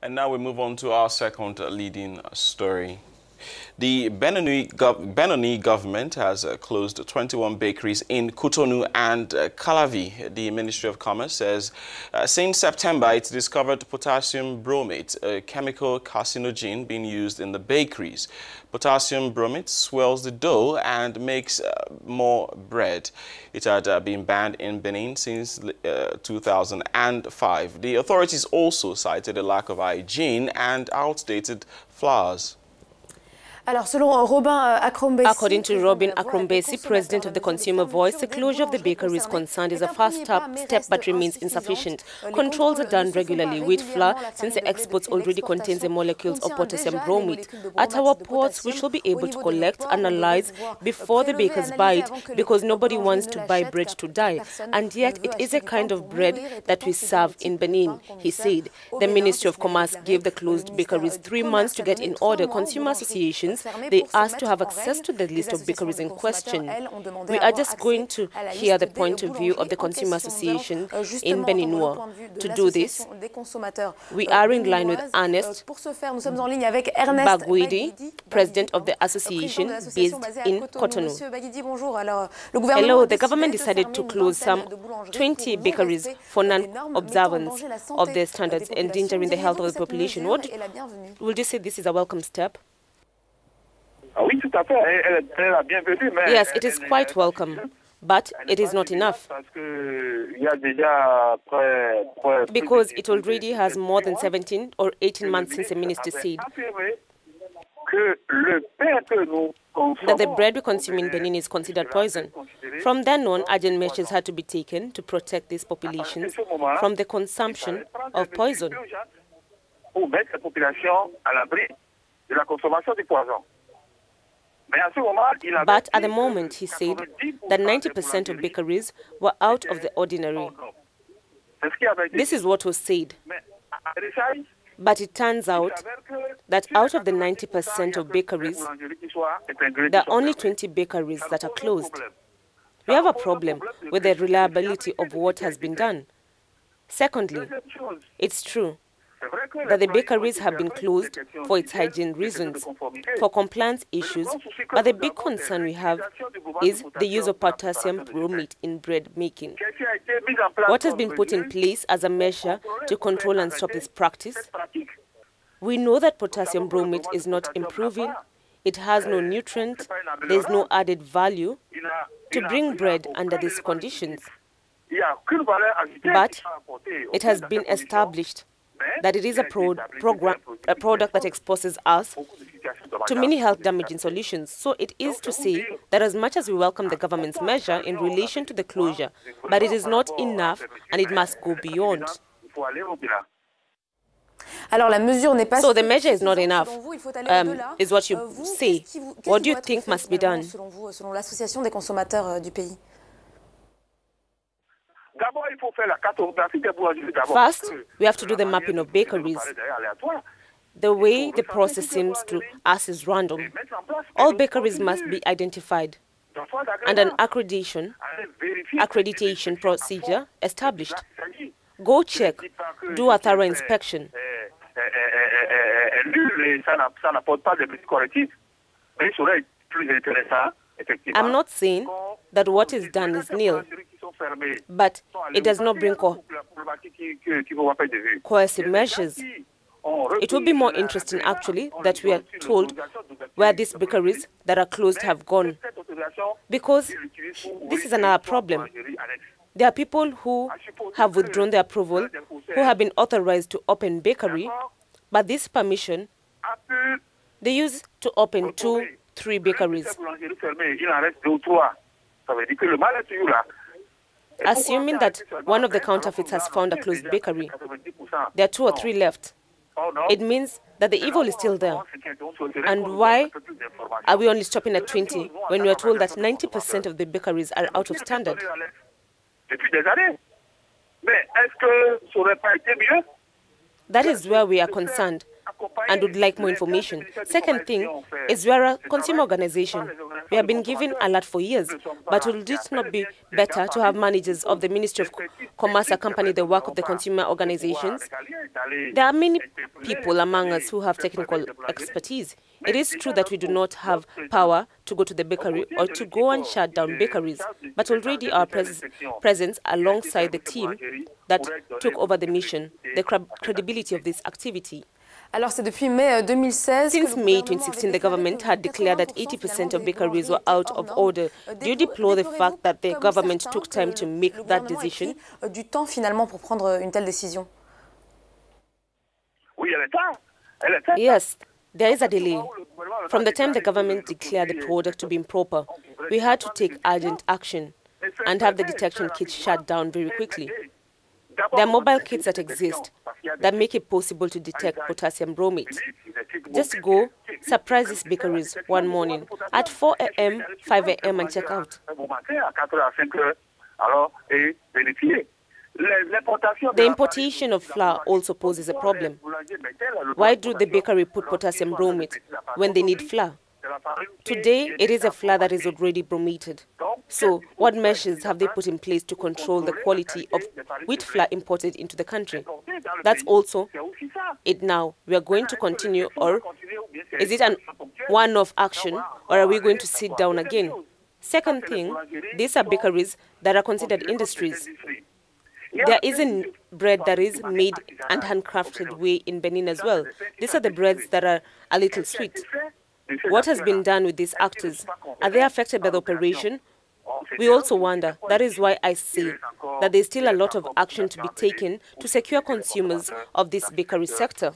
And now we move on to our second leading story. The Beninoise government has closed 21 bakeries in Cotonou and Calavi. The Ministry of Commerce says since September it's discovered potassium bromate, a chemical carcinogen being used in the bakeries. Potassium bromate swells the dough and makes more bread. It had been banned in Benin since 2005. The authorities also cited a lack of hygiene and outdated flours. According to Robin Akrombesi, president of the Consumer Voice, the closure of the bakeries concerned is a first step but remains insufficient. Controls are done regularly with flour since the exports already contains the molecules of potassium bromate. At our ports, we shall be able to collect, analyze before the bakers buy it because nobody wants to buy bread to die. And yet it is a kind of bread that we serve in Benin, he said. The Ministry of Commerce gave the closed bakeries 3 months to get in order. Consumer associations, they asked to have access to the list of bakeries in question. We are just going to hear the point of view of the Consumer Association in Beninoise. To do this, we are in line with Ernest Bagwidi, president of the association based in Cotonou. Hello, the government decided to close some 20 bakeries for non-observance of their standards, endangering the health of the population. What would you say this is a welcome step? Yes, it is quite welcome, but it is not enough. Because it already has more than 17 or 18 months since the minister said that the bread we consume in Benin is considered poison. From then on, urgent measures had to be taken to protect these populations from the consumption of poison. But at the moment, he said that 90% of bakeries were out of the ordinary. This is what was said. But it turns out that out of the 90% of bakeries, there are only 20 bakeries that are closed. We have a problem with the reliability of what has been done. Secondly, it's true that the bakeries have been closed for its hygiene reasons, for compliance issues, but the big concern we have is the use of potassium bromate in bread making. What has been put in place as a measure to control and stop this practice? We know that potassium bromate is not improving, it has no nutrient, there is no added value to bring bread under these conditions. But it has been established that it is a product that exposes us to many health-damaging solutions. So it is to say that as much as we welcome the government's measure in relation to the closure, but it is not enough and it must go beyond. So the measure is not enough, is what you say. What do you think must be done? First, we have to do the mapping of bakeries. The way the process seems to us is random. All bakeries must be identified and an accreditation procedure established. Go check, do a thorough inspection. I'm not saying that what is done is nil, but it does not bring coercive measures. It would be more interesting, actually, that we are told where these bakeries that are closed have gone. Because this is another problem. There are people who have withdrawn their approval, who have been authorized to open bakery, but this permission, they use to open 2-3 bakeries. Assuming that one of the counterfeits has found a closed bakery, there are 2 or 3 left. It means that the evil is still there. And why are we only stopping at 20 when we are told that 90% of the bakeries are out of standard? That is where we are concerned and would like more information. Second thing is we are a consumer organization. We have been given a lot for years, but would it not be better to have managers of the Ministry of Commerce accompany the work of the consumer organizations? There are many people among us who have technical expertise. It is true that we do not have power to go to the bakery or to go and shut down bakeries, but already our presence alongside the team that took over the mission, the credibility of this activity. Since May 2016, the government had declared that 80% of bakeries were out of order. Do you deplore the fact that the government took time to make that decision? Yes, there is a delay. From the time the government declared the product to be improper, we had to take urgent action and have the detection kits shut down very quickly. There are mobile kits that exist that make it possible to detect potassium bromate. Just go, surprise these bakeries one morning at 4 a.m., 5 a.m. and check out. The importation of flour also poses a problem. Why do the bakery put potassium bromate when they need flour? Today, it is a flour that is already bromated. So, what measures have they put in place to control the quality of wheat flour imported into the country? That's also it now. We are going to continue, or is it a one-off action, or are we going to sit down again? Second thing, these are bakeries that are considered industries. There isn't bread that is made and handcrafted way in Benin as well. These are the breads that are a little sweet. What has been done with these actors? Are they affected by the operation? We also wonder. That is why I say that there is still a lot of action to be taken to secure consumers of this bakery sector.